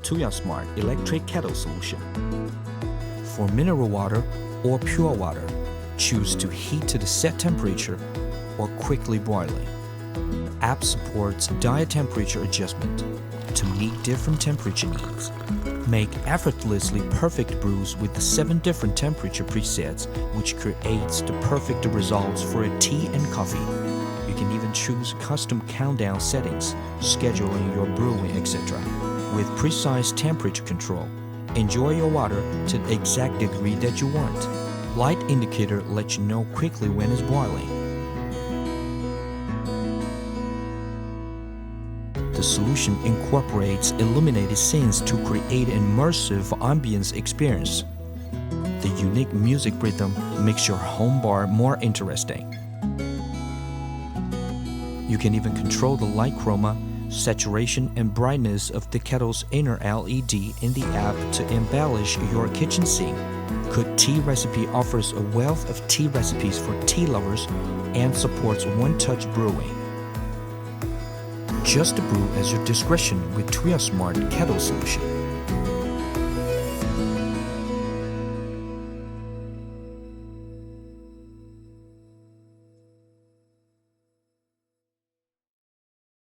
Tuya Smart Electric Kettle Solution. For mineral water or pure water, choose to heat to the set temperature or quickly boiling. App supports diet temperature adjustment to meet different temperature needs. Make effortlessly perfect brews with the 7 different temperature presets, which creates the perfect results for a tea and coffee. You can even choose custom countdown settings, scheduling your brewing, etc. With precise temperature control, enjoy your water to the exact degree that you want. Light indicator lets you know quickly when it's boiling. The solution incorporates illuminated scenes to create an immersive ambience experience. The unique music rhythm makes your home bar more interesting. You can even control the light chroma, saturation, and brightness of the kettle's inner LED in the app to embellish your kitchen scene. Cook Tea Recipe offers a wealth of tea recipes for tea lovers and supports one-touch brewing. Just brew as your discretion with Tuya Smart Kettle Solution.